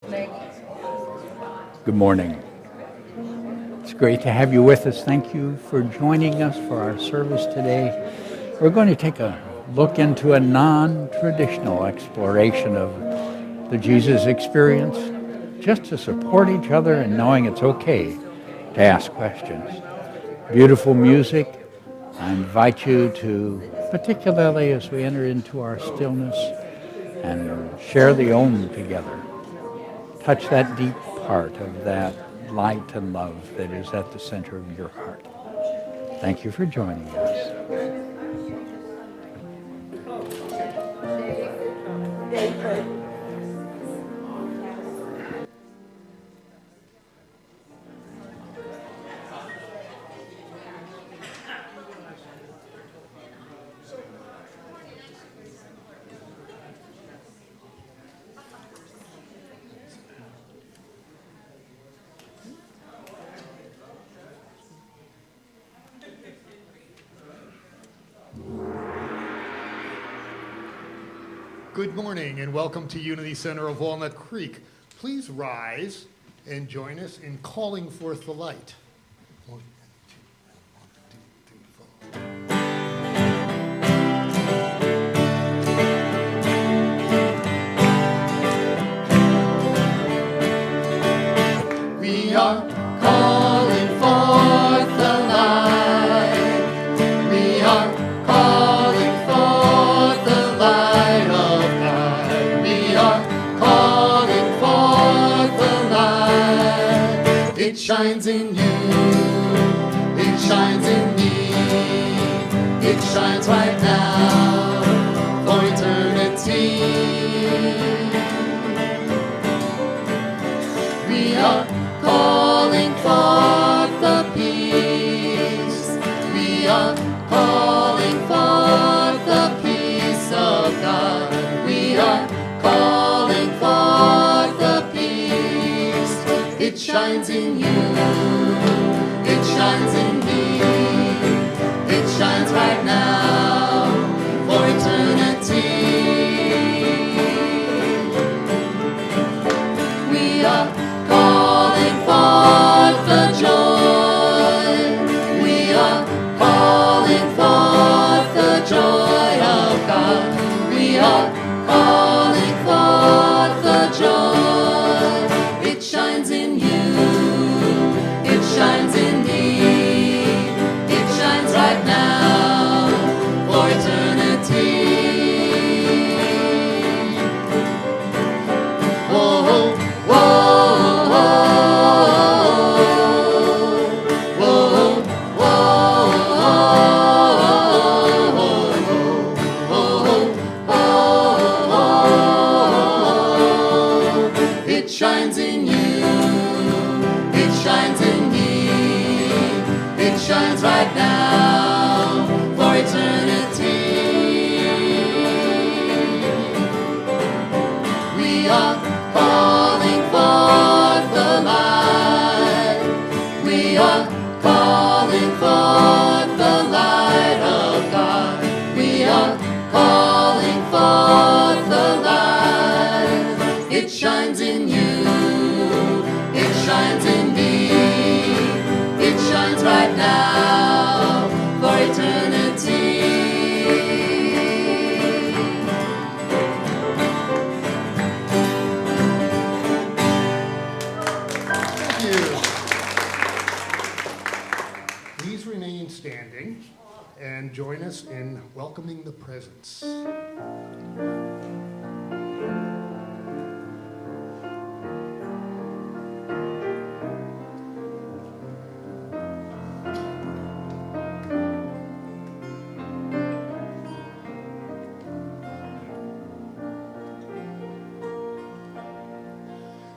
Good morning. It's great to have you with us. Thank you for joining us for our service today. We're going to take a look into a non-traditional exploration of the Jesus experience, just to support each other and knowing it's okay to ask questions. Beautiful music. I invite you to, particularly as we enter into our stillness and share the Om together, touch that deep part of that light and love that is at the center of your heart. Thank you for joining us. Good morning and welcome to Unity Center of Walnut Creek. Please rise and join us in calling forth the light. We are calling forth the light. We are calling forth the light of God. We are calling forth the light. It shines in you. It shines in me. It shines right now for eternity. We are calling forth the peace. We are calling forth the peace of God. We are calling forth the peace. It shines in you. It shines in me. It shines right now for eternity. We are calling forth the joy. We are calling forth the joy of God. We are calling forth the joy. It shines in you. It shines in me. It shines right now for eternity. Whoa, whoa, whoa, whoa. It shines in you. It shines in me. It shines right now for eternity. We are calling forth the light. We are calling forth the light of God. We are calling forth the light. It shines in you. It shines in me. It shines right now for eternity. Thank you. Please remain standing and join us in welcoming the presence.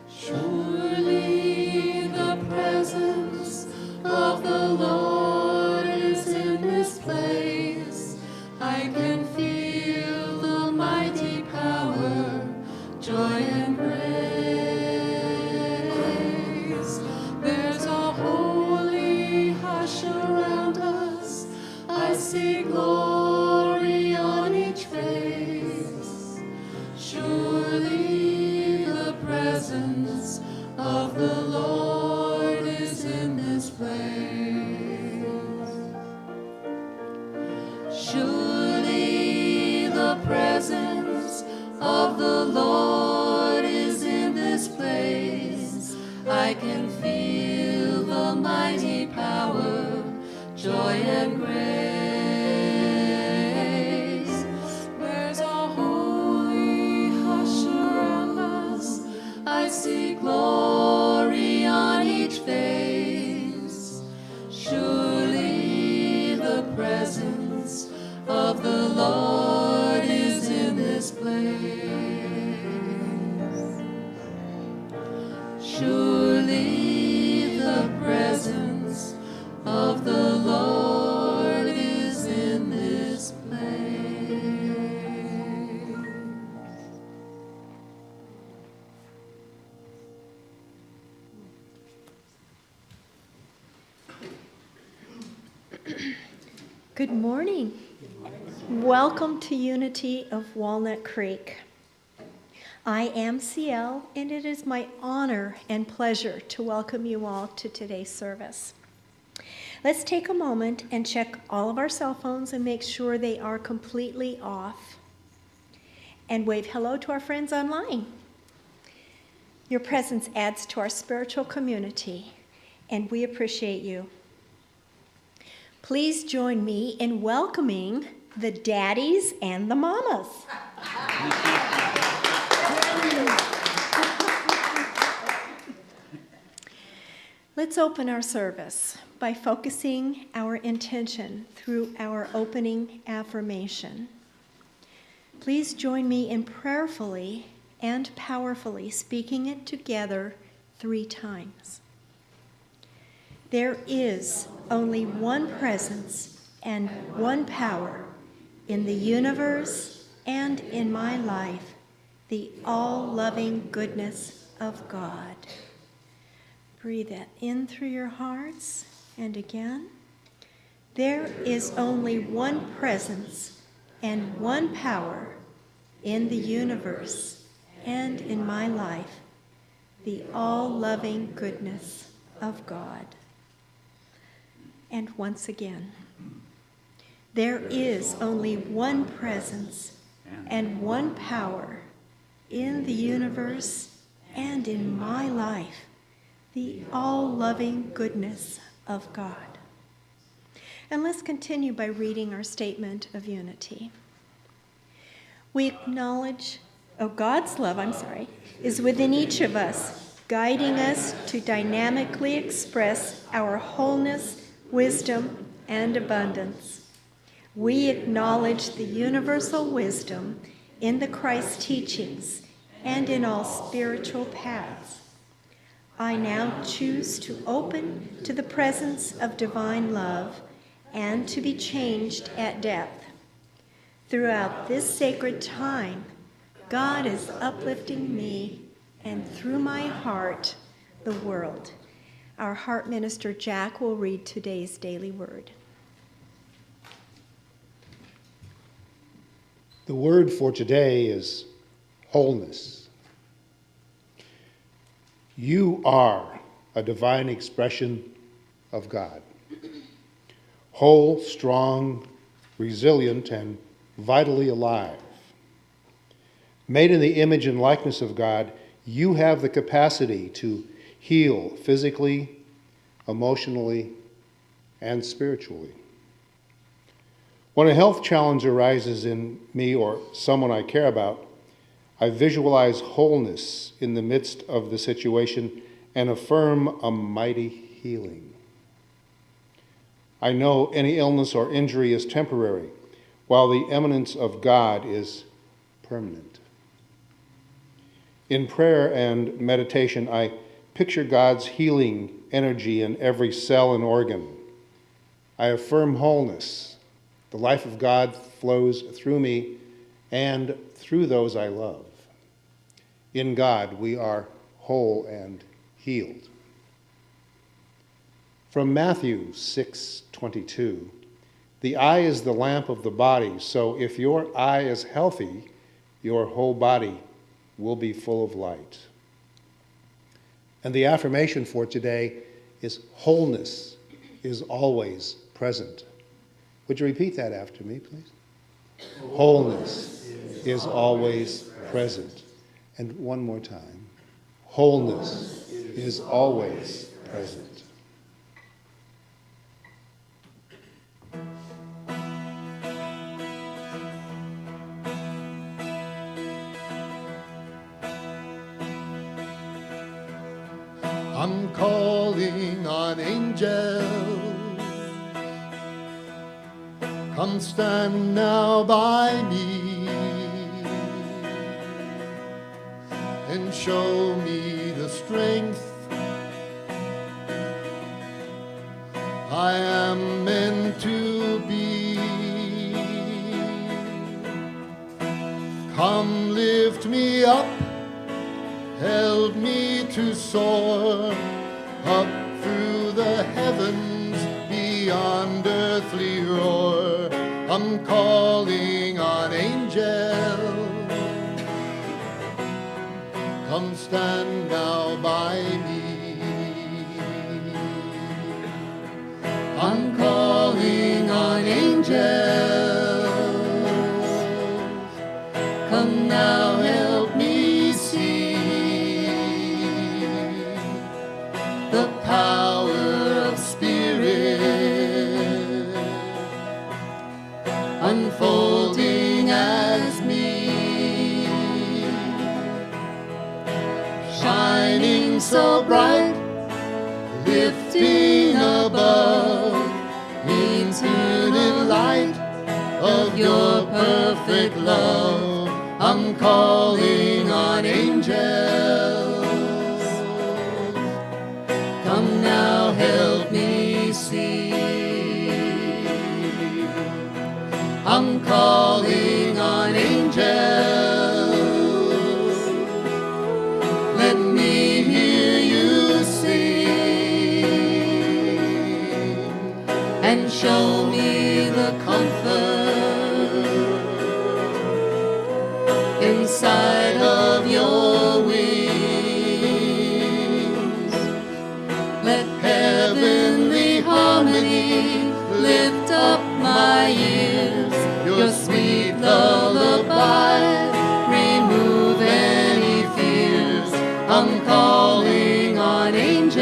Surely the presence of the Lord is in this place. I can feel the mighty power presence of the Lord is in this place. Surely the presence of the Lord is in this place. I can feel the mighty power, joy and grace. There's a holy hush around us. I see glory on each face. Surely the presence of the Lord is in this place. Surely the presence of the Lord is in this place. Good morning. Welcome to Unity of Walnut Creek. I am CL, and it is my honor and pleasure to welcome you all to today's service. Let's take a moment and check all of our cell phones and make sure they are completely off. And wave hello to our friends online. Your presence adds to our spiritual community, and we appreciate you. Please join me in welcoming the daddies and the mamas. Let's open our service by focusing our intention through our opening affirmation. Please join me in prayerfully and powerfully speaking it together 3 times. There is only one presence and one power in the universe and in my life, the all-loving goodness of God. Breathe that in through your hearts, and again. There is only one presence and one power in the universe and in my life, the all-loving goodness of God. And once again, there is only one presence and one power in the universe and in my life, the all-loving goodness of God. And let's continue by reading our statement of unity. We acknowledge, God's love, is within each of us, guiding us to dynamically express our wholeness, wisdom, and abundance. We acknowledge the universal wisdom in the Christ teachings and in all spiritual paths. I now choose to open to the presence of divine love and to be changed at depth. Throughout this sacred time, God is uplifting me and through my heart, the world. Our heart minister, Jack, will read today's daily word. The word for today is wholeness. You are a divine expression of God. Whole, strong, resilient, and vitally alive. Made in the image and likeness of God, you have the capacity to heal physically, emotionally, and spiritually. When a health challenge arises in me or someone I care about, I visualize wholeness in the midst of the situation and affirm a mighty healing. I know any illness or injury is temporary, while the eminence of God is permanent. In prayer and meditation, I picture God's healing energy in every cell and organ. I affirm wholeness. The life of God flows through me and through those I love. In God, we are whole and healed. From Matthew 6:22, the eye is the lamp of the body, so if your eye is healthy, your whole body will be full of light. And the affirmation for today is wholeness is always present. Would you repeat that after me, please? Wholeness is always present. And one more time. Wholeness is always present. I'm calling on angels. Come stand now by me and show me the strength I am meant to be. Come lift me up, help me to soar up through the heavens beyond earthly roar. I'm calling on angels. Come stand now by me. I'm calling on angels. Come now, help me see the power of spirit unfolding as me, shining so bright, lifting above, eternal light of your perfect love. I'm calling on angels. Come now, help me see. I'm calling on angels. Let me hear you sing and show me the comfort inside of your wings. Let heavenly harmony lift up my ears. Your sweet lullaby remove any fears. I'm calling on angels.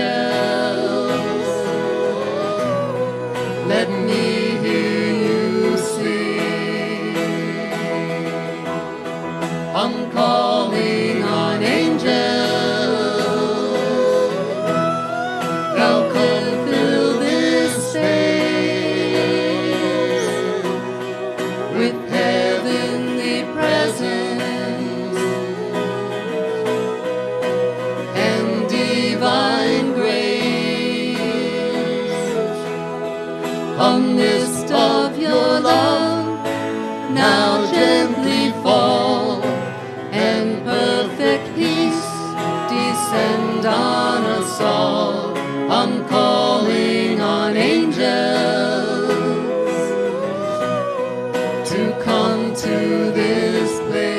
Let me hear you sing. I'm calling on angels. Now come fill this space with heavenly presence and divine grace. A mist of your love now gently fall, and perfect peace descend on us all. I'm calling on angels to come to this place.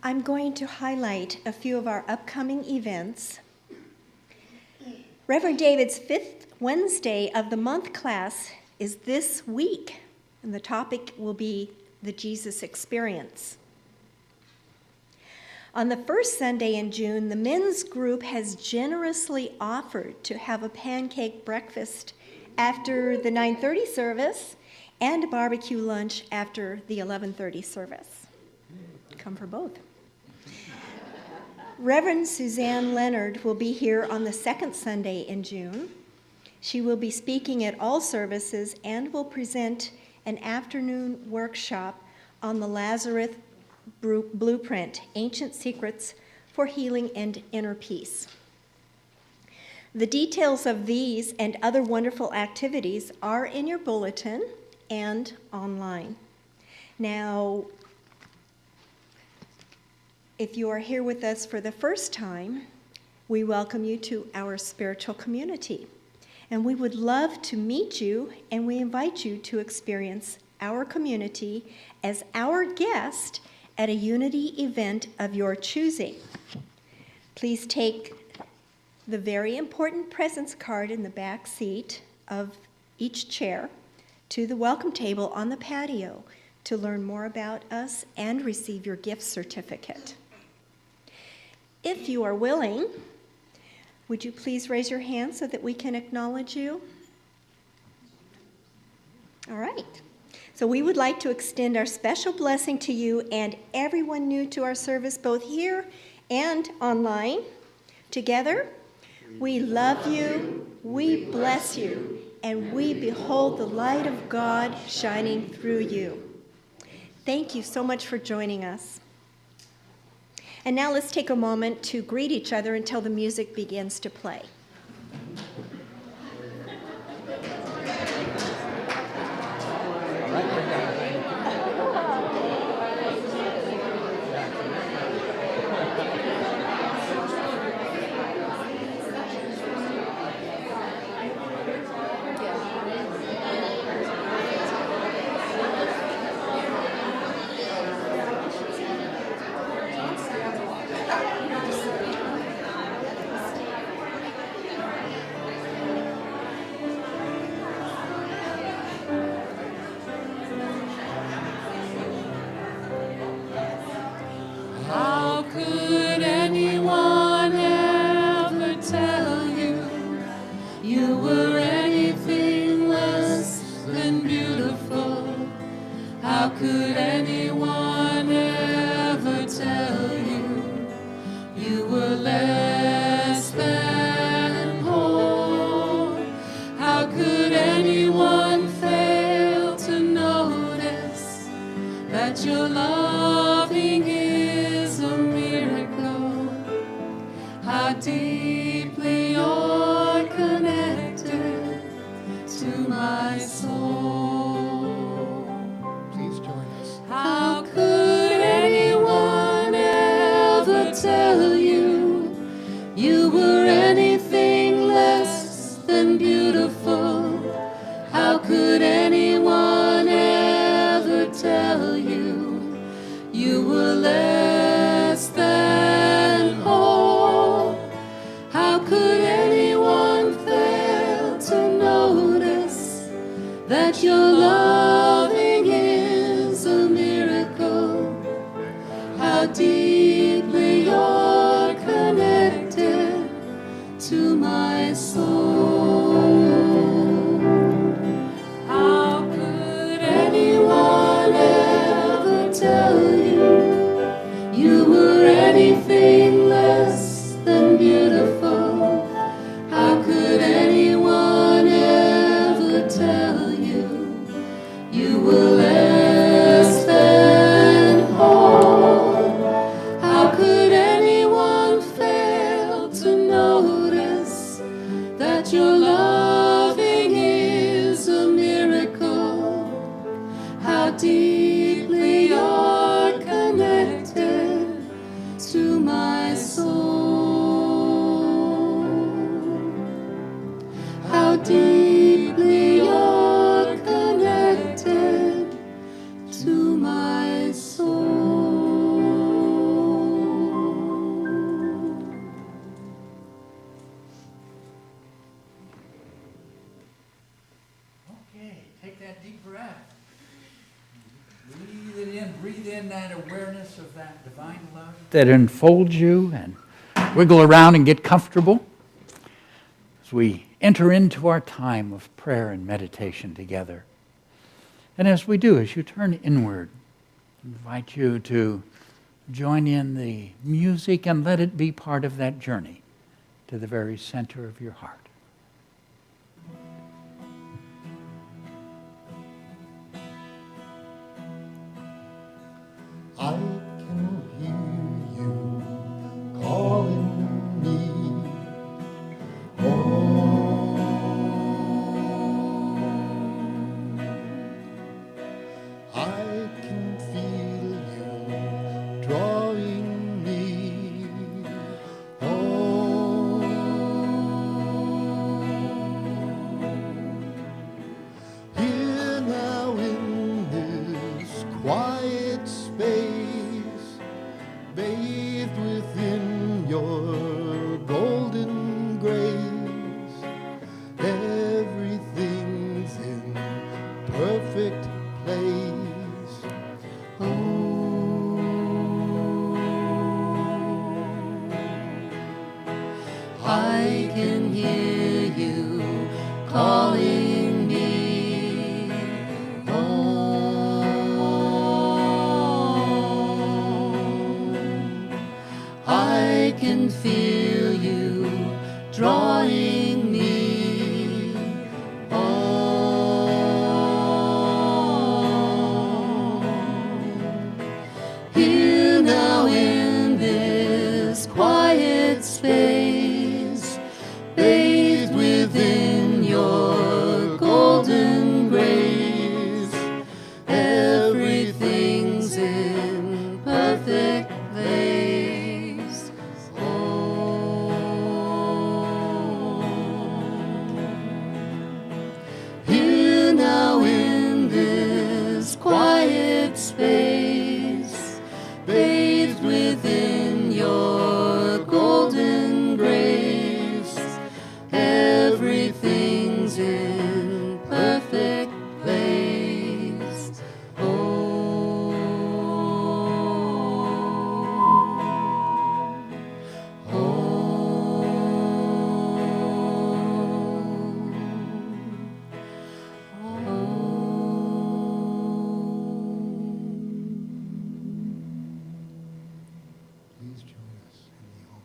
I'm going to highlight a few of our upcoming events. Reverend David's 5th Wednesday of the month class is this week, and the topic will be the Jesus Experience. On the first Sunday in June, the men's group has generously offered to have a pancake breakfast after the 9:30 service and a barbecue lunch after the 11:30 service. Come for both. Reverend Suzanne Leonard will be here on the second Sunday in June. She will be speaking at all services and will present an afternoon workshop on the Lazarus Blueprint, Ancient Secrets for Healing and Inner Peace. The details of these and other wonderful activities are in your bulletin and online. Now, If you are here with us for the first time, we welcome you to our spiritual community. And we would love to meet you, and we invite you to experience our community as our guest at a Unity event of your choosing. Please take the very important presence card in the back seat of each chair to the welcome table on the patio to learn more about us and receive your gift certificate. If you are willing, would you please raise your hand so that we can acknowledge you? All right. So we would like to extend our special blessing to you and everyone new to our service, both here and online. Together, we love you, we bless you, and we behold the light of God shining through you. Thank you so much for joining us. And now let's take a moment to greet each other until the music begins to play. How could anyone ever tell you you were anything less than beautiful? How could anyone ever tell you you were less than whole? How could anyone fail to notice that your loving is a miracle? How deeply you're connected to my soul. Please join us. How could anyone ever tell you you were anything less than beautiful? How could anyone ever tell you you were less than whole? How could anyone fail to notice that your loving is a miracle? How deeply you're connected to my soul. How could anyone ever tell you you were anything less than beautiful? How could anyone ever tell you you were less than whole? How could anyone fail to notice that your loving is a miracle? How deeply you're connected to my soul. How deeply you're connected to my soul. Okay, take that deep breath. Breathe in that awareness of that divine love that enfolds you, and wiggle around and get comfortable as we enter into our time of prayer and meditation together. And as we do, as you turn inward, I invite you to join in the music and let it be part of that journey to the very center of your heart. I can hear you calling me home. I can feel you drawing me your golden grace. Everything's in perfect place. Oh, I can hear you calling me. I can feel you drawing me. Here now in this quiet space, bathed within your golden grace, everything's in perfect place. Here now in this quiet space, bathed within your golden grace, everything's in perfect place. Please join us in the hall.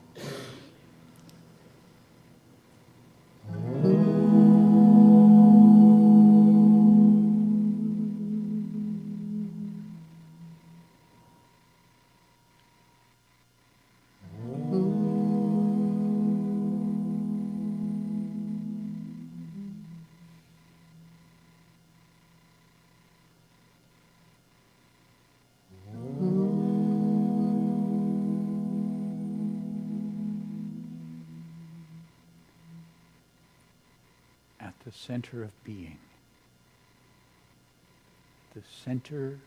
At the center of being, the center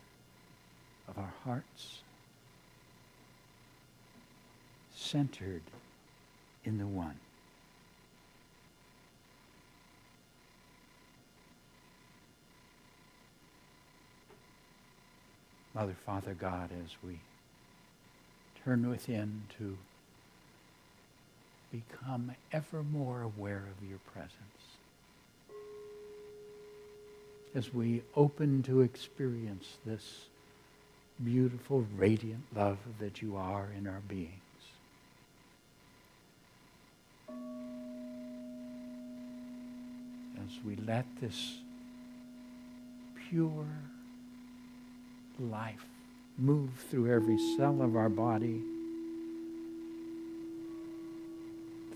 of our hearts, centered in the One. Mother, Father, God, as we turn within to become ever more aware of your presence, as we open to experience this beautiful, radiant love that you are in our beings. As we let this pure life move through every cell of our body,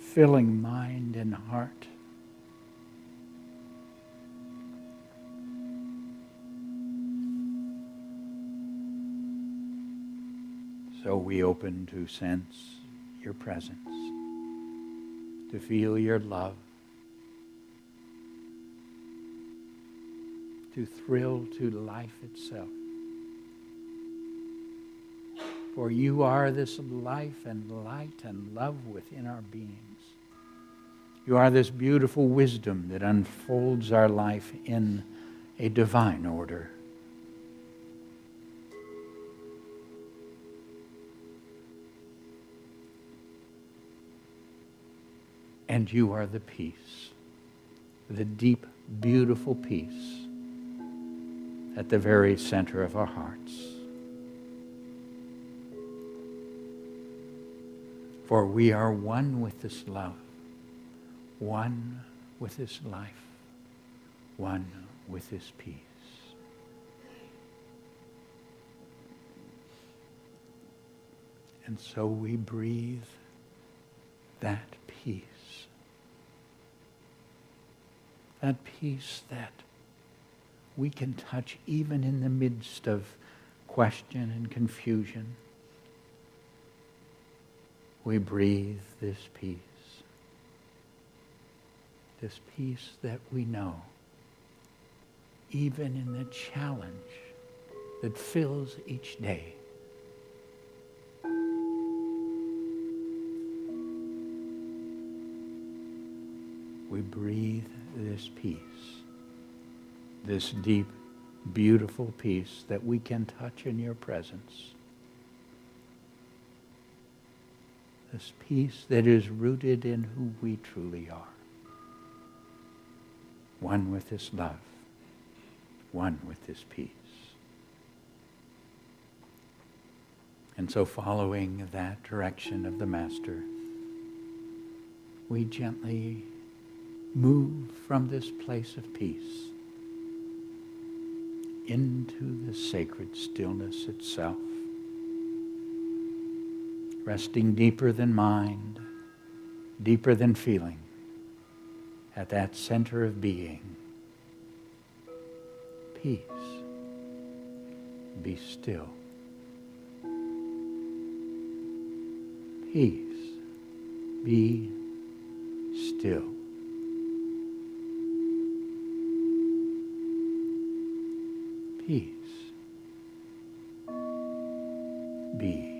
filling mind and heart, so we open to sense your presence, to feel your love, to thrill to life itself. For you are this life and light and love within our beings. You are this beautiful wisdom that unfolds our life in a divine order. And you are the peace, the deep, beautiful peace at the very center of our hearts. For we are one with this love, one with this life, one with this peace. And so we breathe that peace. That peace that we can touch even in the midst of question and confusion. We breathe this peace that we know, even in the challenge that fills each day, we breathe this peace, this deep, beautiful peace that we can touch in your presence. This peace that is rooted in who we truly are. One with this love, one with this peace. And so following that direction of the Master, we gently move from this place of peace into the sacred stillness itself, resting deeper than mind, deeper than feeling, at that center of being. Peace. Be still. Peace. Be still. Peace. Be.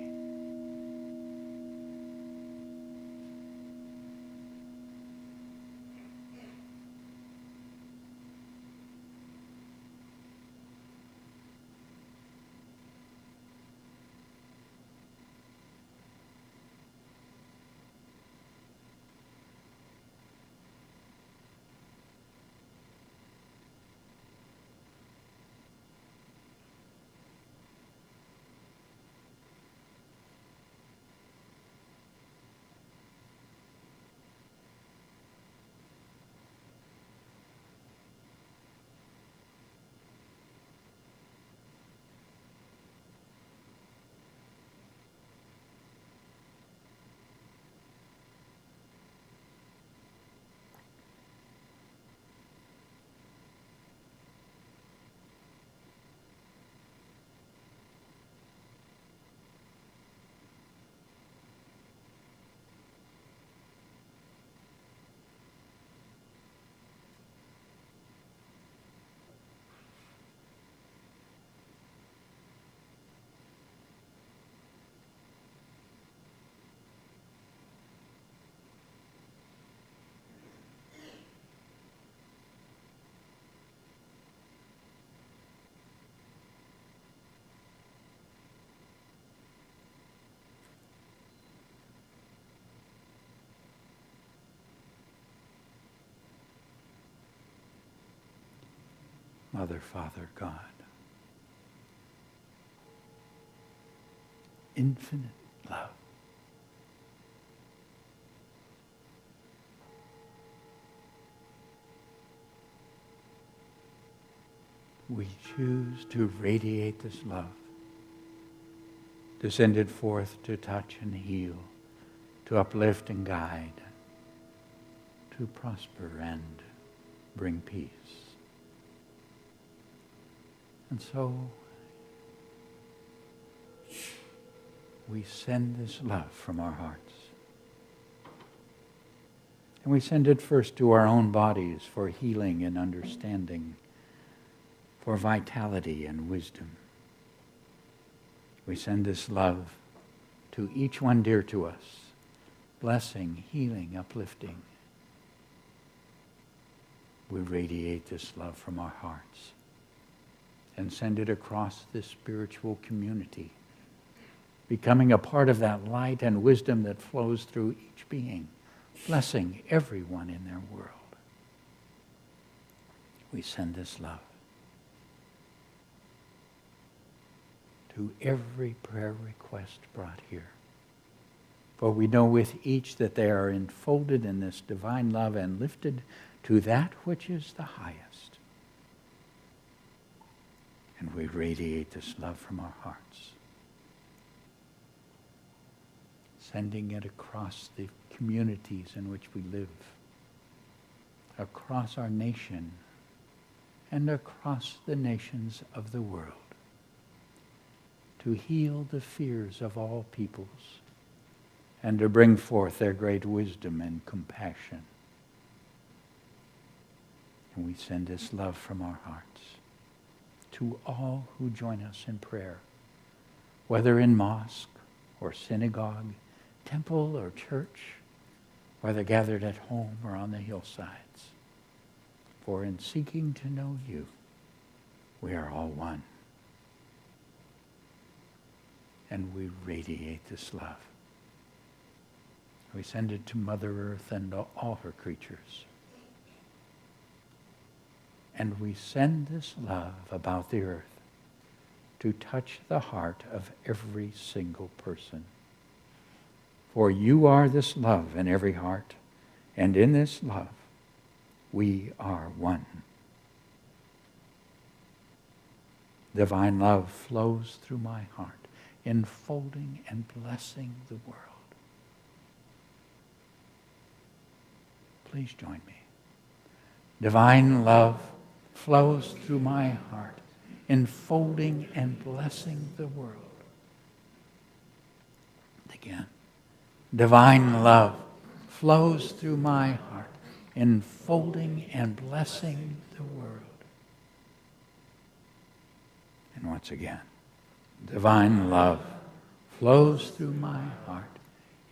Mother, Father, God, infinite love. We choose to radiate this love, to send it forth to touch and heal, to uplift and guide, to prosper and bring peace. And so we send this love from our hearts. And we send it first to our own bodies for healing and understanding, for vitality and wisdom. We send this love to each one dear to us, blessing, healing, uplifting. We radiate this love from our hearts and send it across this spiritual community, becoming a part of that light and wisdom that flows through each being, blessing everyone in their world. We send this love to every prayer request brought here. For we know with each that they are enfolded in this divine love and lifted to that which is the highest. And we radiate this love from our hearts, sending it across the communities in which we live, across our nation, and across the nations of the world, to heal the fears of all peoples and to bring forth their great wisdom and compassion. And we send this love from our hearts to all who join us in prayer, whether in mosque or synagogue, temple or church, whether gathered at home or on the hillsides. For in seeking to know you, we are all one. And we radiate this love. We send it to Mother Earth and all her creatures. And we send this love about the earth to touch the heart of every single person. For you are this love in every heart, and in this love we are one. Divine love flows through my heart, enfolding and blessing the world. Please join me. Divine love flows through my heart, enfolding and blessing the world. Again. Divine love flows through my heart, enfolding and blessing the world. And once again, divine love flows through my heart,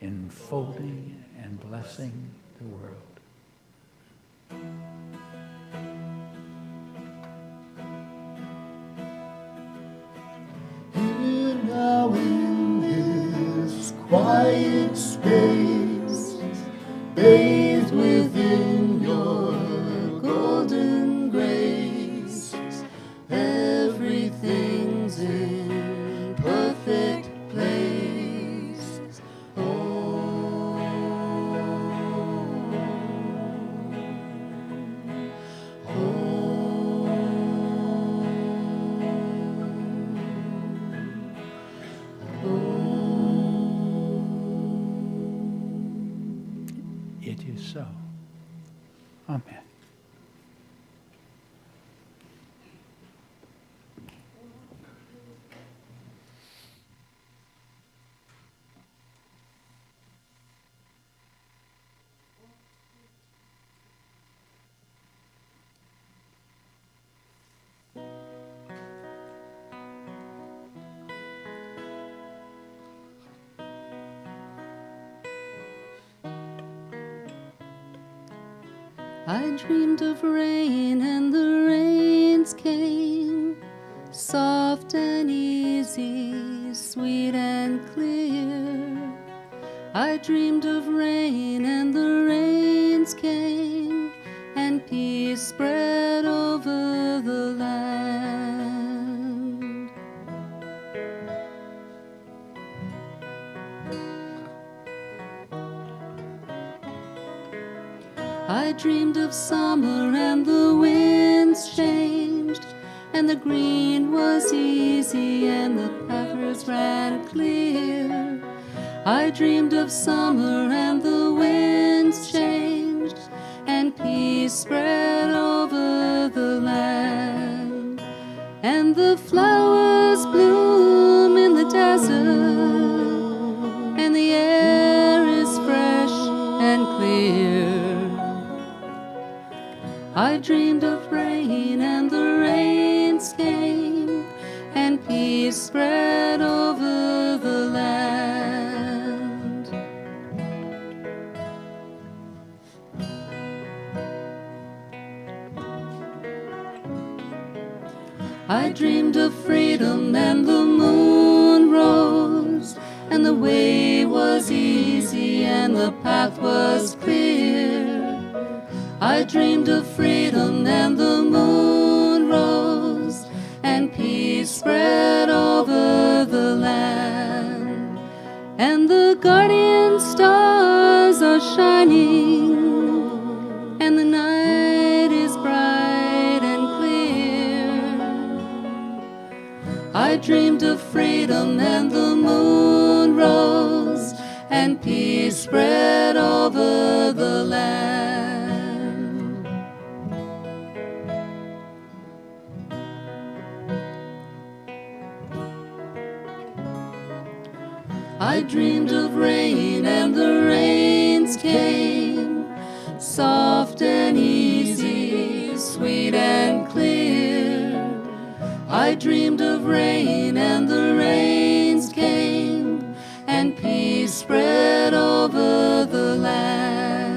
enfolding and blessing the world. Here now in this quiet space, bathed within your golden grace, everything's in perfect place. It is so. Amen. I dreamed of rain and the rains came, soft and easy, sweet and clear. I dreamed of rain and the rains came, and peace spread over the land. I dreamed of summer and the winds changed, and the green was easy and the paths ran clear. I dreamed of summer and the winds changed, and peace spread over the land. And the flowers bloom in the desert, and the air is fresh and clear. I dreamed of rain and the rains came, and peace spread over the land. I dreamed of freedom and the moon rose, and the way was easy and the path was clear. I dreamed of freedom and the moon rose, and peace spread over the land. And the guardian stars are shining, and the night is bright and clear. I dreamed of freedom and the moon rose, and peace spread over the land. I dreamed of rain and the rains came, soft and easy, sweet and clear. I dreamed of rain and the rains came, and peace spread over the land.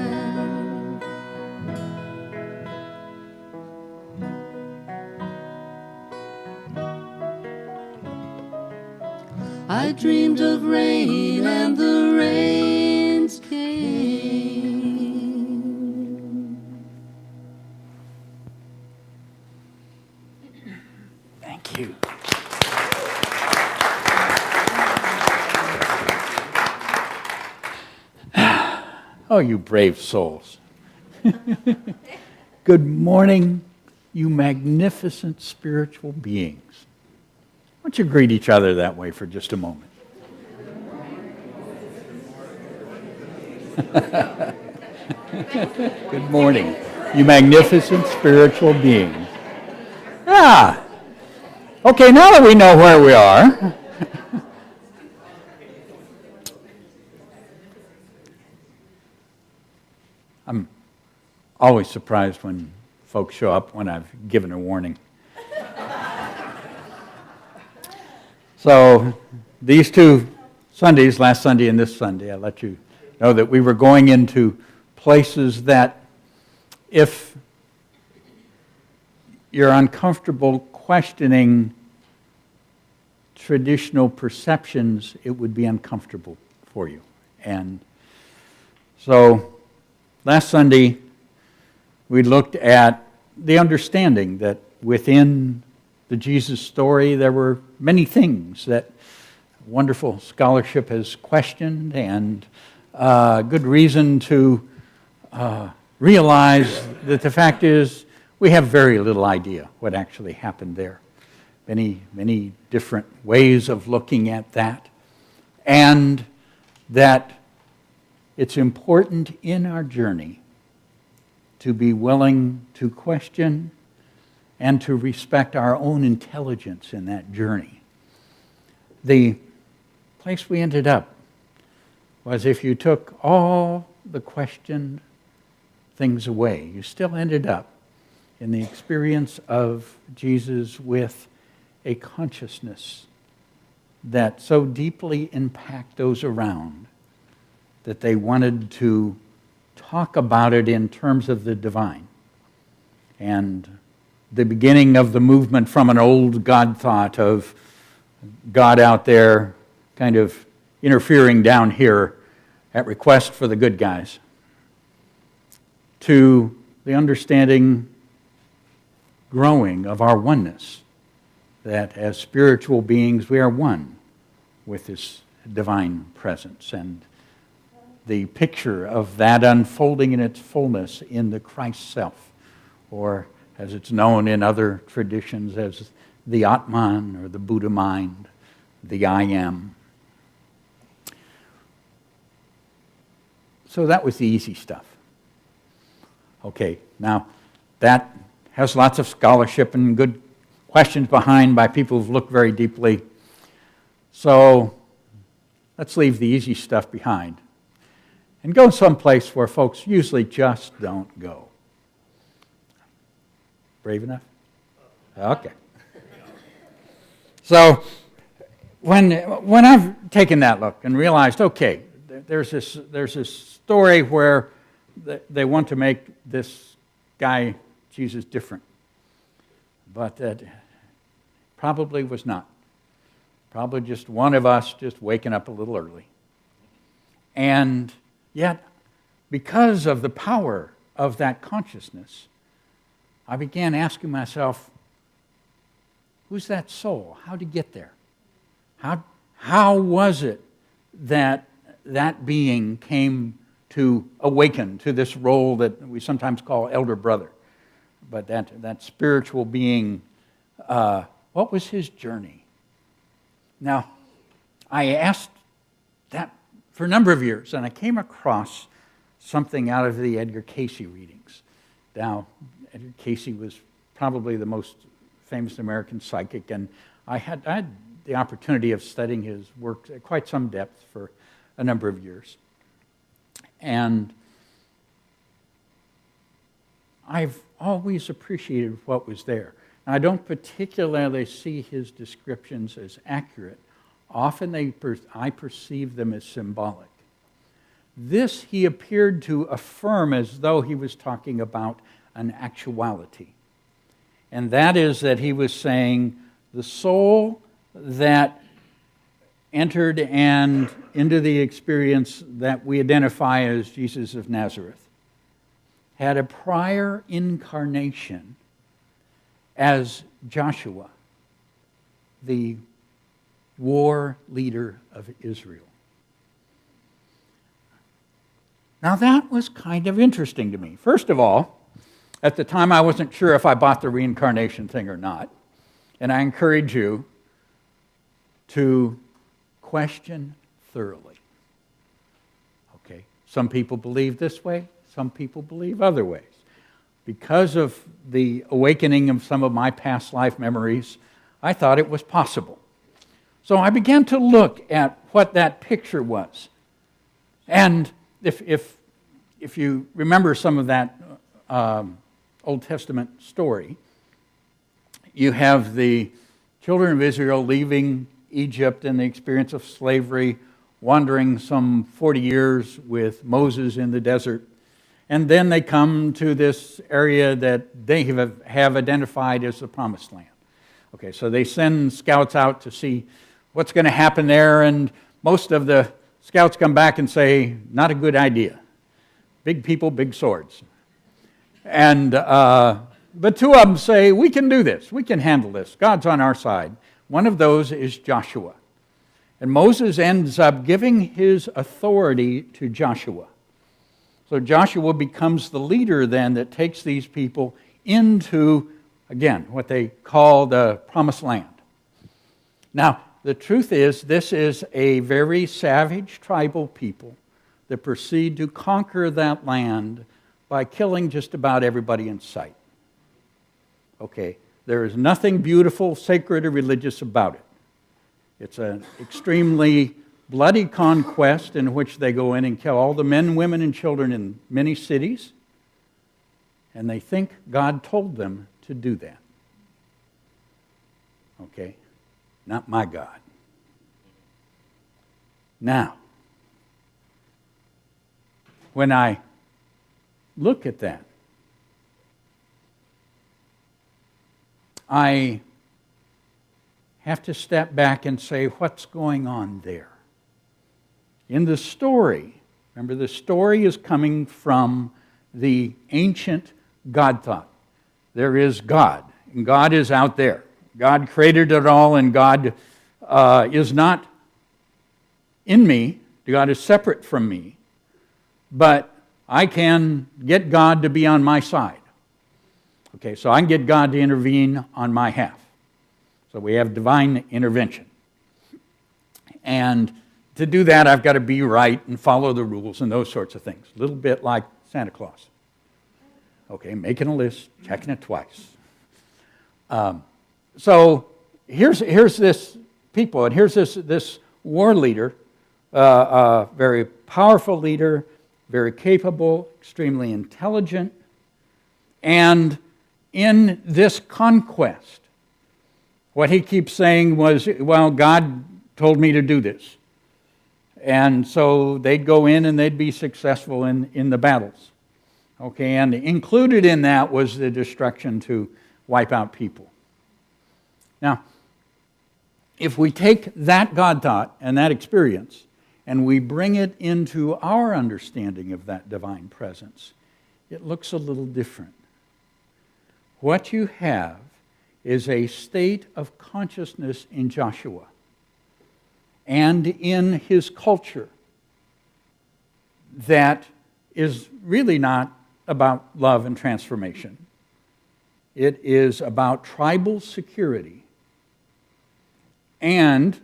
I dreamed of rain, and the rains came. Thank you. Oh, you brave souls. Good morning, you magnificent spiritual beings. Why don't you greet each other that way for just a moment? Good morning, you magnificent spiritual beings. Ah, okay, now that we know where we are, I'm always surprised when folks show up when I've given a warning. So these two Sundays, last Sunday and this Sunday, I let you know that we were going into places that if you're uncomfortable questioning traditional perceptions, it would be uncomfortable for you. And so last Sunday, we looked at the understanding that within the Jesus story, there were many things that wonderful scholarship has questioned, and good reason to realize that the fact is we have very little idea what actually happened there. Many different ways of looking at that, and that it's important in our journey to be willing to question and to respect our own intelligence in that journey. The place we ended up was if you took all the questioned things away, you still ended up in the experience of Jesus with a consciousness that so deeply impacted those around that they wanted to talk about it in terms of the divine. And the beginning of the movement from an old God thought of God out there kind of interfering down here at request for the good guys, to the understanding growing of our oneness, that as spiritual beings we are one with this divine presence, and the picture of that unfolding in its fullness in the Christ self, or as it's known in other traditions as the Atman or the Buddha mind, the I am. So that was the easy stuff. Okay, now that has lots of scholarship and good questions behind by people who've looked very deeply. So let's leave the easy stuff behind and go someplace where folks usually just don't go. Brave enough? Okay. So when I've taken that look and realized, okay, there's this story where they want to make this guy Jesus different, but that probably was not. Probably just one of us just waking up a little early. And yet, because of the power of that consciousness, I began asking myself, who's that soul? How did he get there? How was it that that being came to awaken to this role that we sometimes call elder brother? But that spiritual being, what was his journey? Now, I asked that for a number of years, and I came across something out of the Edgar Cayce readings. Now, Edgar Cayce was probably the most famous American psychic, and I had the opportunity of studying his work at quite some depth for a number of years. And I've always appreciated what was there. Now, I don't particularly see his descriptions as accurate. Often I perceive them as symbolic. This he appeared to affirm as though he was talking about an actuality. And that is that he was saying the soul that entered and into the experience that we identify as Jesus of Nazareth had a prior incarnation as Joshua, the war leader of Israel. Now that was kind of interesting to me. First of all, at the time I wasn't sure if I bought the reincarnation thing or not, and I encourage you to question thoroughly. Okay, some people believe this way, some people believe other ways. Because of the awakening of some of my past life memories, I thought it was possible. So I began to look at what that picture was. And if you remember some of that Old Testament story, you have the children of Israel leaving Egypt and the experience of slavery, wandering some 40 years with Moses in the desert. And then they come to this area that they have identified as the Promised Land. Okay, so they send scouts out to see what's going to happen there, and most of the scouts come back and say, not a good idea. Big people, big swords. And but two of them say, we can do this, we can handle this, God's on our side. One of those is Joshua. And Moses ends up giving his authority to Joshua. So Joshua becomes the leader then that takes these people into, again, what they call the Promised Land. Now, the truth is, this is a very savage tribal people that proceed to conquer that land by killing just about everybody in sight. Okay, there is nothing beautiful, sacred, or religious about it. It's an extremely bloody conquest in which they go in and kill all the men, women, and children in many cities, and they think God told them to do that. Okay, not my God. Now, when I look at that, I have to step back and say, what's going on there? In the story, remember the story is coming from the ancient God thought. There is God, and God is out there. God created it all, and God is not in me. God is separate from me. But I can get God to be on my side. Okay, so I can get God to intervene on my half. So we have divine intervention. And to do that, I've got to be right and follow the rules and those sorts of things. A little bit like Santa Claus. Okay, making a list, checking it twice. So here's this people, and here's this war leader, very powerful leader, very capable, extremely intelligent, and in this conquest, what he keeps saying was, well, God told me to do this. And so they'd go in and they'd be successful in the battles. Okay, and included in that was the destruction to wipe out people. Now, if we take that God thought and that experience and we bring it into our understanding of that divine presence, it looks a little different. What you have is a state of consciousness in Joshua and in his culture that is really not about love and transformation. It is about tribal security and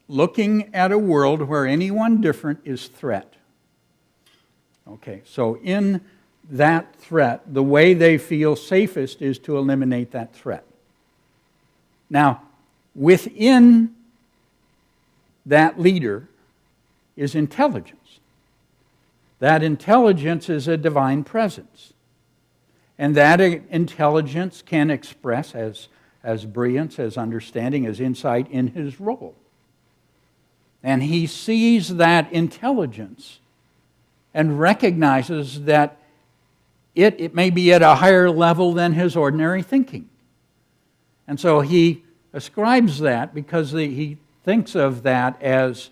looking at a world where anyone different is threat. Okay, so in that threat, the way they feel safest is to eliminate that threat. Now, within that leader is intelligence. That intelligence is a divine presence. And that intelligence can express as brilliance, as understanding, as insight in his role. And he sees that intelligence and recognizes that it may be at a higher level than his ordinary thinking. And so he ascribes that because he thinks of that as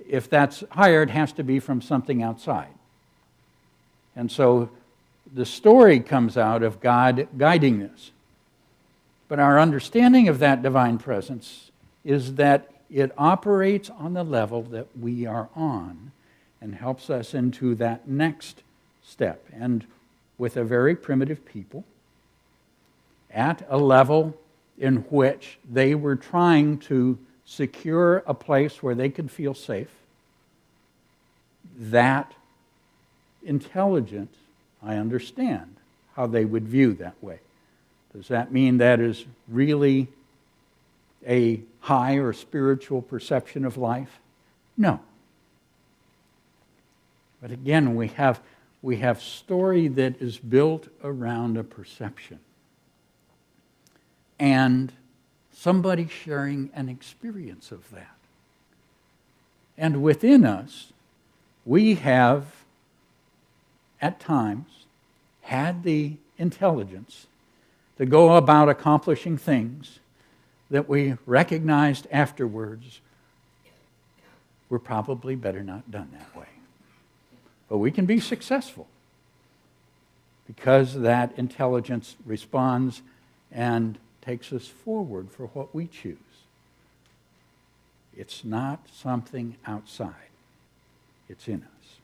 if that's higher, it has to be from something outside. And so the story comes out of God guiding this. But our understanding of that divine presence is that it operates on the level that we are on and helps us into that next step. And with a very primitive people, at a level in which they were trying to secure a place where they could feel safe, that intelligence, I understand how they would view that way. Does that mean that is really a high or spiritual perception of life? No. But again, we have story that is built around a perception. And somebody sharing an experience of that. And within us, we have, at times, had the intelligence to go about accomplishing things that we recognized afterwards were probably better not done that way. But we can be successful because that intelligence responds and takes us forward for what we choose. It's not something outside. It's in us.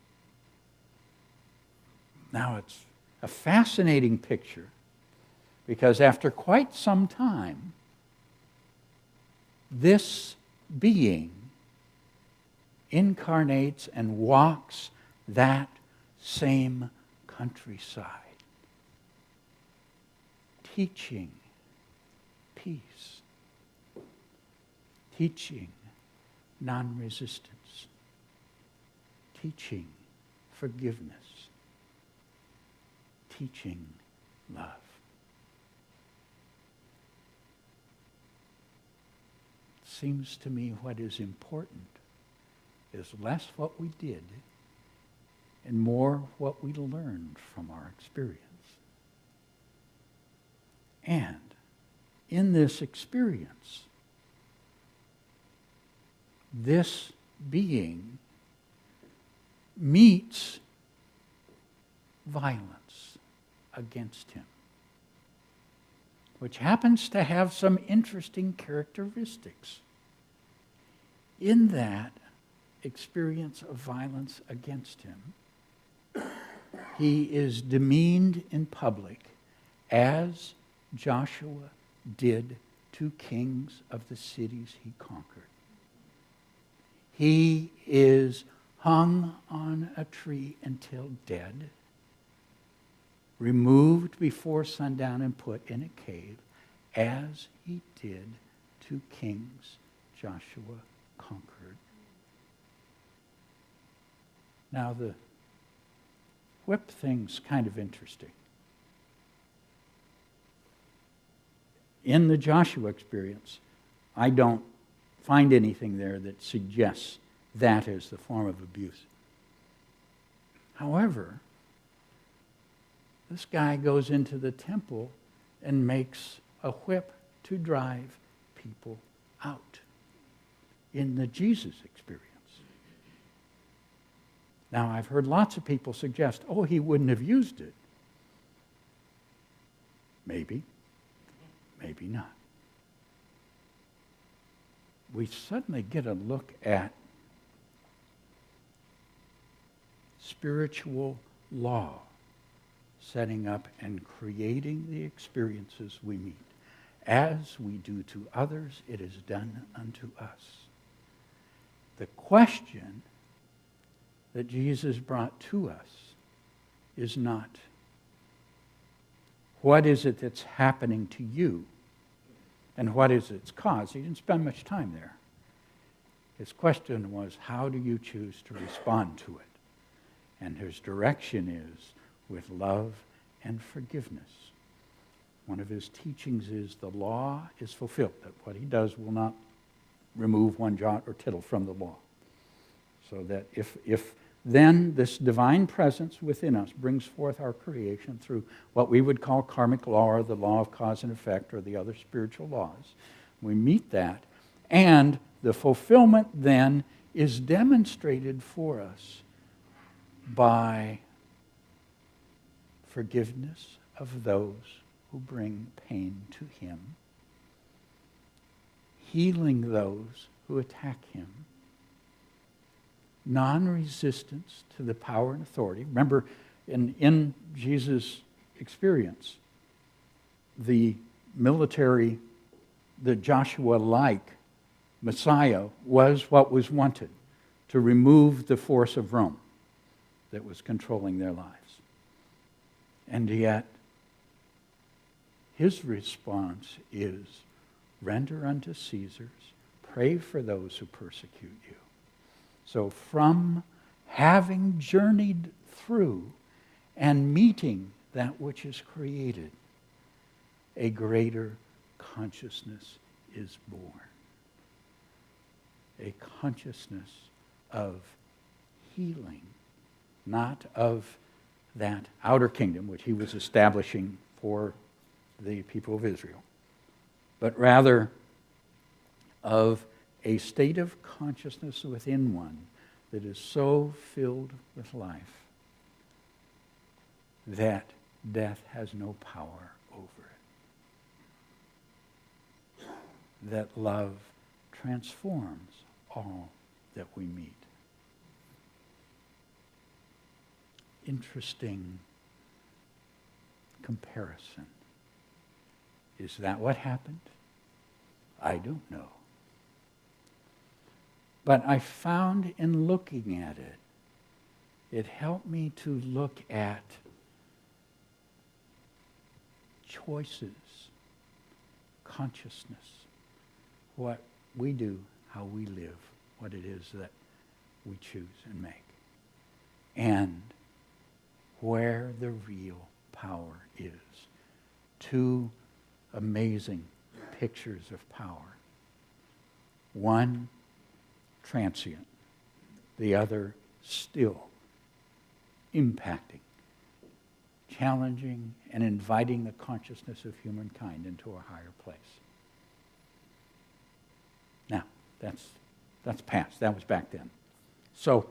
Now, it's a fascinating picture because after quite some time, this being incarnates and walks that same countryside, teaching peace, teaching non-resistance, teaching forgiveness, teaching love. It seems to me what is important is less what we did and more what we learned from our experience. And in this experience, this being meets violence against him, which happens to have some interesting characteristics. In that experience of violence against him, he is demeaned in public as Joshua did to kings of the cities he conquered. He is hung on a tree until dead, removed before sundown and put in a cave, as he did to kings Joshua conquered. Now, the whip thing's kind of interesting. In the Joshua experience, I don't find anything there that suggests that is the form of abuse. However, this guy goes into the temple and makes a whip to drive people out in the Jesus experience. Now, I've heard lots of people suggest, oh, he wouldn't have used it. Maybe, maybe not. We suddenly get a look at spiritual law setting up and creating the experiences we meet. As we do to others, it is done unto us. The question that Jesus brought to us is not, what is it that's happening to you and what is its cause? He didn't spend much time there. His question was, how do you choose to respond to it? And his direction is with love and forgiveness. One of his teachings is the law is fulfilled, that what he does will not remove one jot or tittle from the law. So that if then this divine presence within us brings forth our creation through what we would call karmic law or the law of cause and effect or the other spiritual laws, we meet that, and the fulfillment then is demonstrated for us by forgiveness of those who bring pain to him, healing those who attack him, non-resistance to the power and authority. Remember, in Jesus' experience, the military, the Joshua-like Messiah was what was wanted, to remove the force of Rome that was controlling their lives. And yet, his response is, render unto Caesar's, pray for those who persecute you. So from having journeyed through and meeting that which is created, a greater consciousness is born. A consciousness of healing, not of that outer kingdom which he was establishing for the people of Israel, but rather of a state of consciousness within one that is so filled with life that death has no power over it. That love transforms all that we meet. Interesting comparison. Is that what happened? I don't know. But I found in looking at it, it helped me to look at choices, consciousness, what we do, how we live, what it is that we choose and make, and where the real power is. Two amazing pictures of power. One transient, the other still impacting, challenging, and inviting the consciousness of humankind into a higher place. Now, that's past. That was back then. So,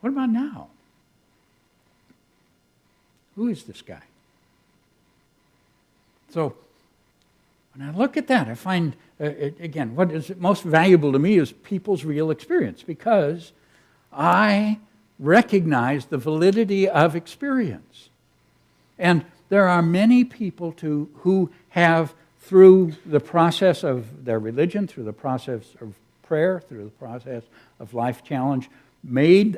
what about now? Who is this guy? So, when I look at that, I find, again, what is most valuable to me is people's real experience, because I recognize the validity of experience. And there are many people who have, through the process of their religion, through the process of prayer, through the process of life challenge, made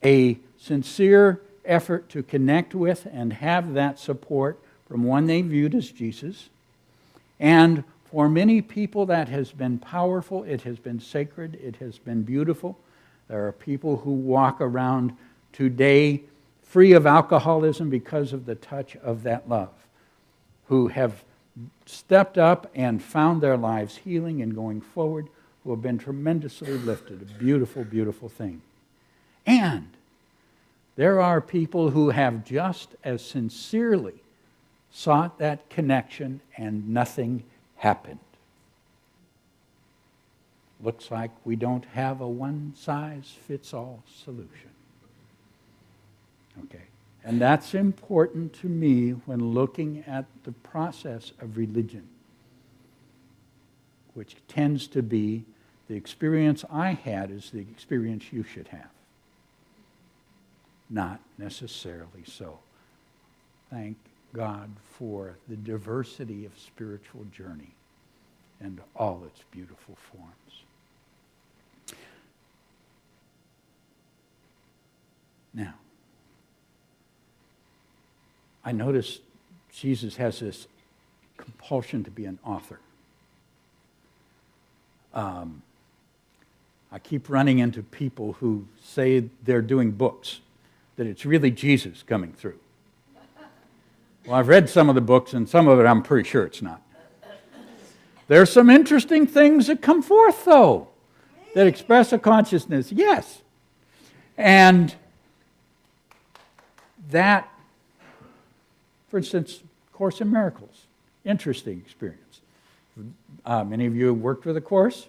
a sincere effort to connect with and have that support from one they viewed as Jesus. And for many people that has been powerful, it has been sacred, it has been beautiful. There are people who walk around today free of alcoholism because of the touch of that love, who have stepped up and found their lives healing and going forward, who have been tremendously lifted. A beautiful, beautiful thing. And there are people who have just as sincerely sought that connection and nothing happened. Looks like we don't have a one-size-fits-all solution. Okay. And that's important to me when looking at the process of religion, which tends to be the experience I had is the experience you should have. Not necessarily so. Thank God for the diversity of spiritual journey and all its beautiful forms. Now, I notice Jesus has this compulsion to be an author. I keep running into people who say they're doing books, that it's really Jesus coming through. Well, I've read some of the books, and some of it I'm pretty sure it's not. There's some interesting things that come forth, though, that express a consciousness, yes. And that, for instance, Course in Miracles, interesting experience. Many of you have worked with a Course.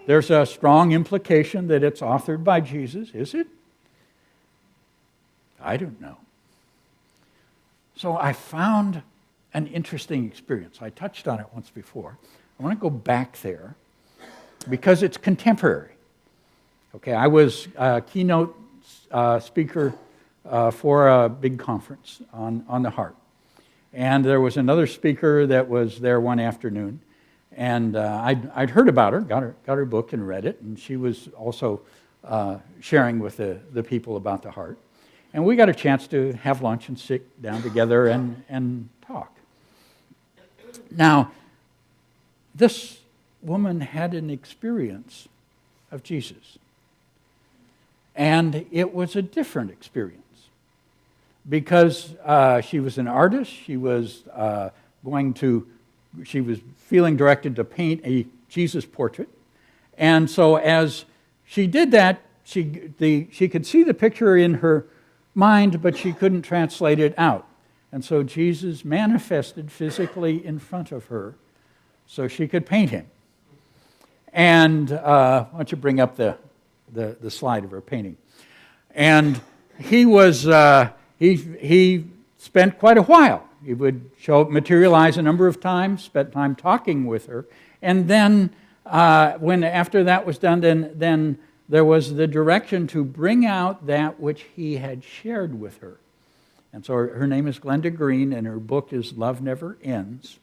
There's a strong implication that it's authored by Jesus. Is it? I don't know. So I found an interesting experience. I touched on it once before. I want to go back there because it's contemporary. Okay, I was a keynote speaker for a big conference on the heart. And there was another speaker that was there one afternoon. And I'd heard about her, got her book and read it. And she was also sharing with the people about the heart. And we got a chance to have lunch and sit down together and talk. Now, this woman had an experience of Jesus. And it was a different experience. Because she was an artist, she was feeling directed to paint a Jesus portrait. And so as she did that, she could see the picture in her mind, but she couldn't translate it out. And so Jesus manifested physically in front of her so she could paint him. And why don't you bring up the slide of her painting? And he was he spent quite a while. He would materialize a number of times, spent time talking with her, and then when after that was done, then there was the direction to bring out that which he had shared with her. And so her name is Glenda Green, and her book is Love Never Ends.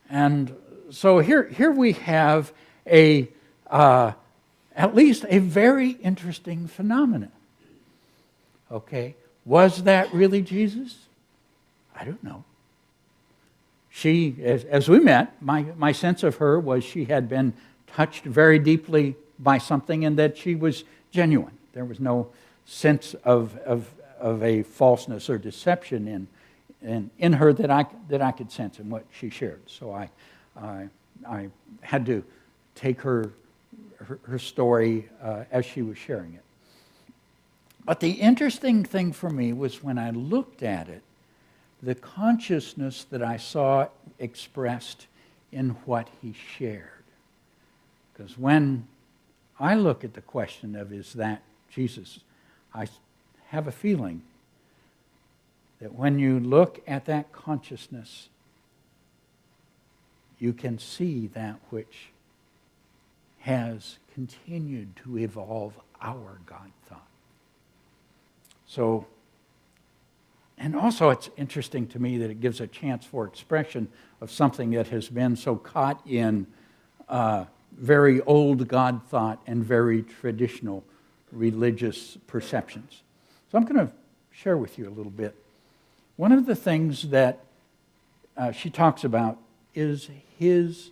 And so here we have at least a very interesting phenomenon. Okay, was that really Jesus? I don't know. She, as we met, my sense of her was she had been touched very deeply by something and that she was genuine. There was no sense of a falseness or deception in her that I could sense in what she shared. So I had to take her story as she was sharing it. But the interesting thing for me was when I looked at it, the consciousness that I saw expressed in what he shared. Because when I look at the question of is that Jesus, I have a feeling that when you look at that consciousness, you can see that which has continued to evolve our God thought. So, and also it's interesting to me that it gives a chance for expression of something that has been so caught in very old God thought and very traditional religious perceptions. So I'm going to share with you a little bit. One of the things that she talks about is his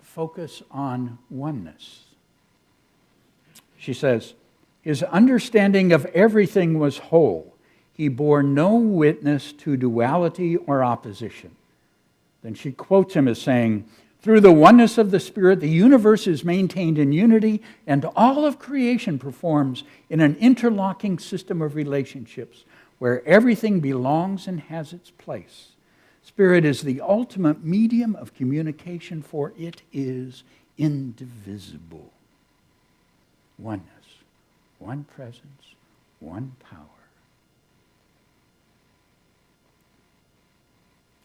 focus on oneness. She says, his understanding of everything was whole. He bore no witness to duality or opposition. Then she quotes him as saying, through the oneness of the Spirit, the universe is maintained in unity, and all of creation performs in an interlocking system of relationships where everything belongs and has its place. Spirit is the ultimate medium of communication, for it is indivisible. Oneness, one presence, one power.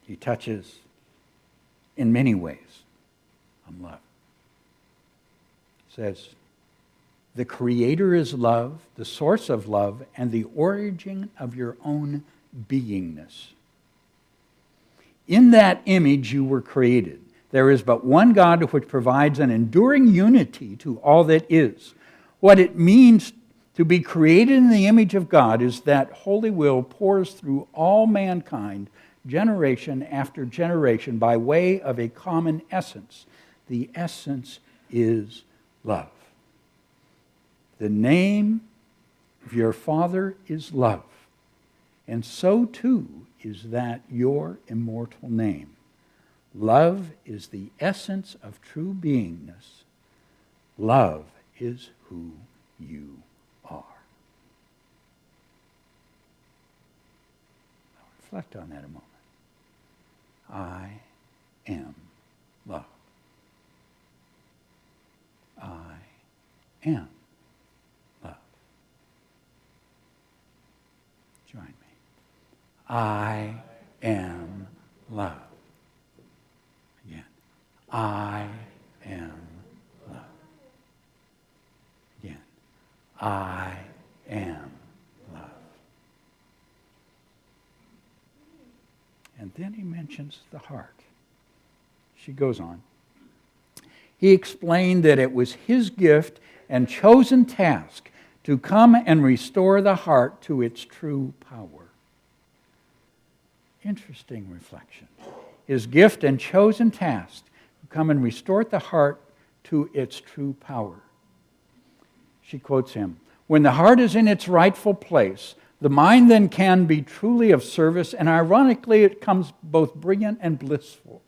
He touches in many ways on love. It says, the Creator is love, the source of love, and the origin of your own beingness. In that image you were created. There is but one God which provides an enduring unity to all that is. What it means to be created in the image of God is that holy will pours through all mankind, generation after generation, by way of a common essence. The essence is love. The name of your Father is love, and so too is that your immortal name. Love is the essence of true beingness. Love is who you are. Now reflect on that a moment. I am love. am love. Join me. I am love. Again. I am love. Again. I am love. And then he mentions the heart. She goes on. He explained that it was his gift and chosen task to come and restore the heart to its true power. Interesting reflection. His gift and chosen task to come and restore the heart to its true power. She quotes him, "When the heart is in its rightful place, the mind then can be truly of service, and ironically it comes both brilliant and blissful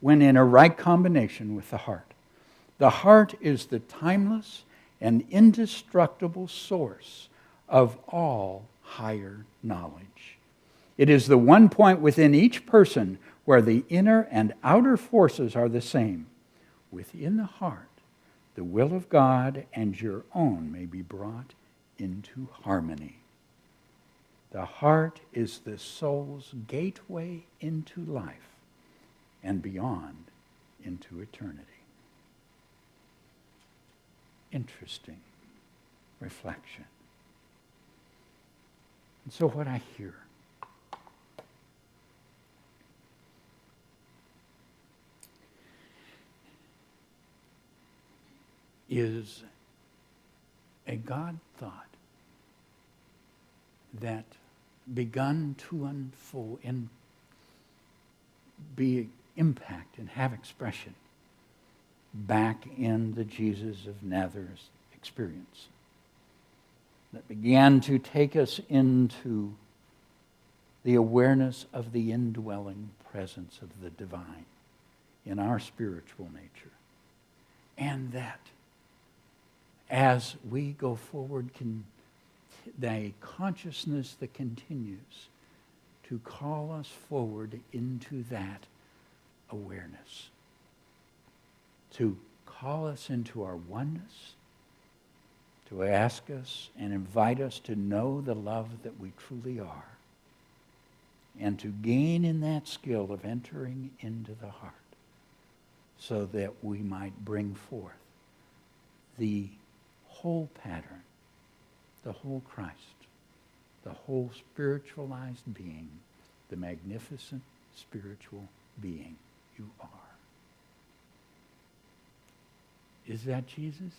when in a right combination with the heart. The heart is the timeless and indestructible source of all higher knowledge. It is the one point within each person where the inner and outer forces are the same. Within the heart, the will of God and your own may be brought into harmony. The heart is the soul's gateway into life and beyond into eternity." Interesting reflection. And so what I hear is a God thought that begun to unfold and be impact and have expression back in the Jesus of Nazareth experience, that began to take us into the awareness of the indwelling presence of the divine in our spiritual nature. And that as we go forward, the consciousness that continues to call us forward into that awareness, to call us into our oneness, to ask us and invite us to know the love that we truly are, and to gain in that skill of entering into the heart so that we might bring forth the whole pattern, the whole Christ, the whole spiritualized being, the magnificent spiritual being you are. Is that Jesus?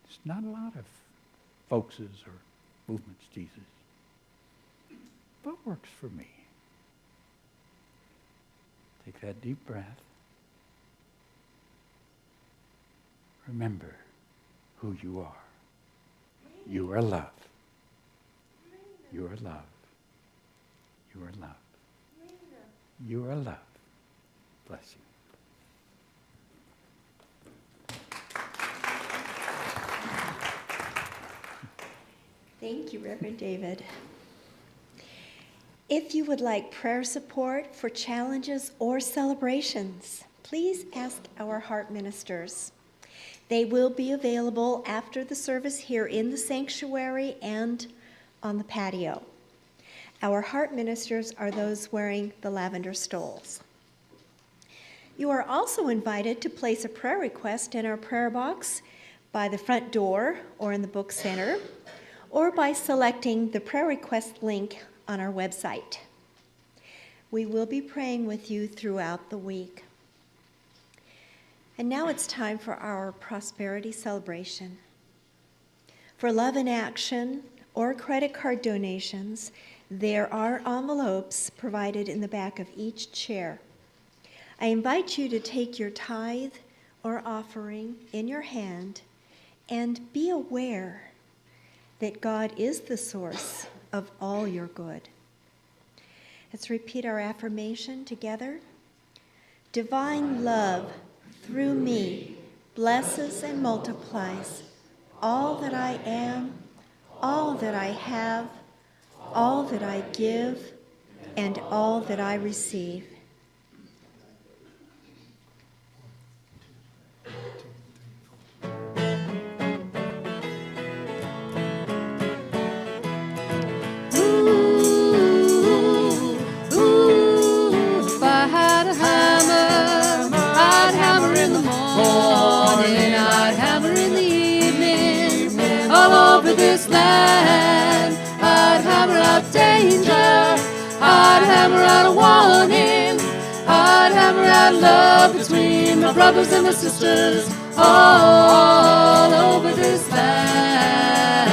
It's not a lot of folks' or movements' Jesus, but works for me. Take that deep breath. Remember who you are. You are love. You are love. You are love. You are love. Bless you. Thank you, Reverend David. If you would like prayer support for challenges or celebrations, please ask our heart ministers. They will be available after the service here in the sanctuary and on the patio. Our heart ministers are those wearing the lavender stoles. You are also invited to place a prayer request in our prayer box by the front door or in the book center, or by selecting the prayer request link on our website. We will be praying with you throughout the week. And now it's time for our prosperity celebration. For love in action or credit card donations, there are envelopes provided in the back of each chair. I invite you to take your tithe or offering in your hand and be aware that God is the source of all your good. Let's repeat our affirmation together. Divine love through me blesses and multiplies all that I am, all that I have, all that I give, and all that I receive. this land. I'd hammer out danger. I'd hammer out a warning. I'd hammer out love between my brothers and my sisters all over this land.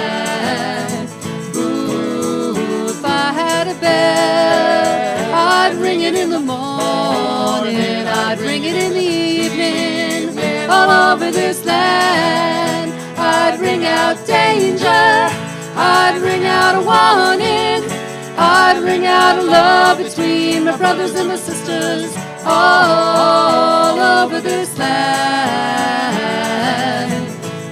Ooh, if I had a bell, I'd ring it in the morning. I'd ring it in the evening all over this land. I'd ring out danger. I'd ring out a warning. I'd ring out a love between my brothers and my sisters all over this land.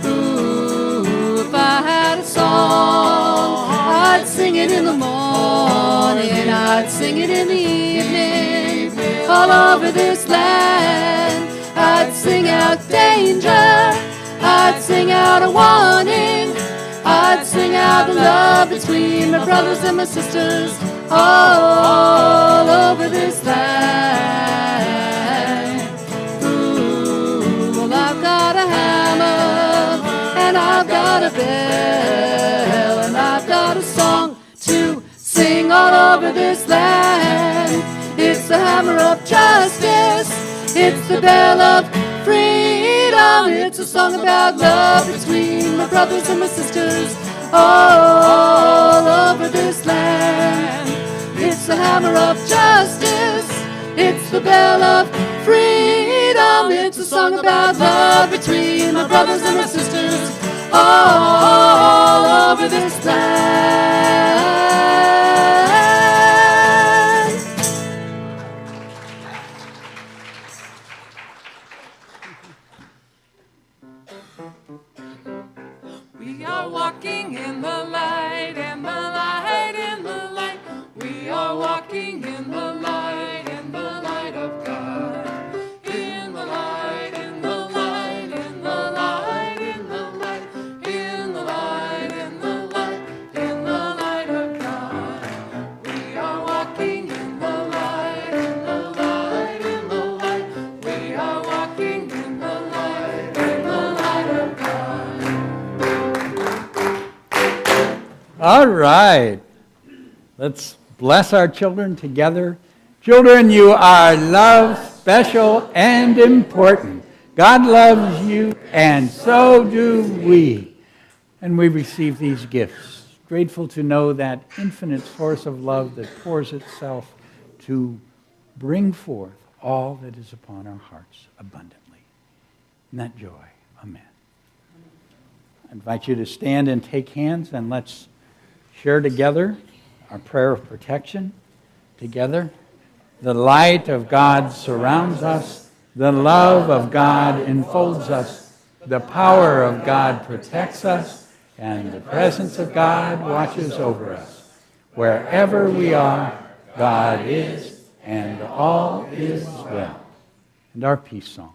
Ooh, if I had a song, I'd sing it in the morning. I'd sing it in the evening all over this land. I'd sing out danger. I'd sing out a warning. I'd sing out the love between my brothers and my sisters all over this land. Ooh, well, I've got a hammer and I've got a bell and I've got a song to sing all over this land. It's the hammer of justice. It's the bell of freedom. It's a song about love between my brothers and my sisters all over this land. It's the hammer of justice. It's the bell of freedom. It's a song about love between my brothers and my sisters all over this land. We are walking in the light, in the light, in the light. We are walking in the light of God. In the light, in the light, in the light, in the light, in the light, in the light, in the light of God. We are walking in the light, in the light, in the light. We are walking in the light of God. All right. Let's bless our children together. Children, you are loved, special, and important. God loves you, and so do we. And we receive these gifts, grateful to know that infinite source of love that pours itself to bring forth all that is upon our hearts abundantly. In that joy, amen. I invite you to stand and take hands, and let's share together our prayer of protection together. The light of God surrounds us. The love of God enfolds us. The power of God protects us. And the presence of God watches over us. Wherever we are, God is, and all is well. And our peace song.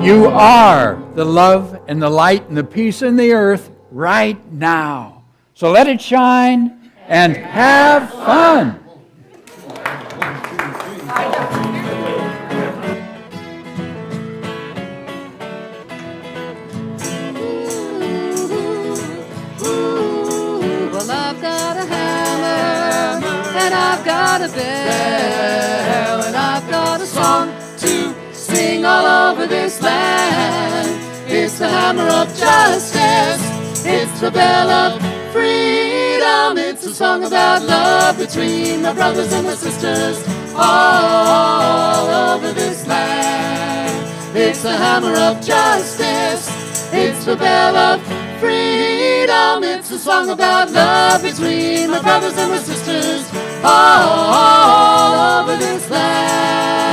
You are the love and the light and the peace in the earth right now. So let it shine and have fun. Well, I've got a hammer, and I've got a bell, and I've got a song to sing all over this land. It's the hammer of justice, it's the bell of freedom, it's a song about love between my brothers and my sisters all over this land. It's the hammer of justice, it's the bell of freedom, it's a song about love between my brothers and my sisters all over this land.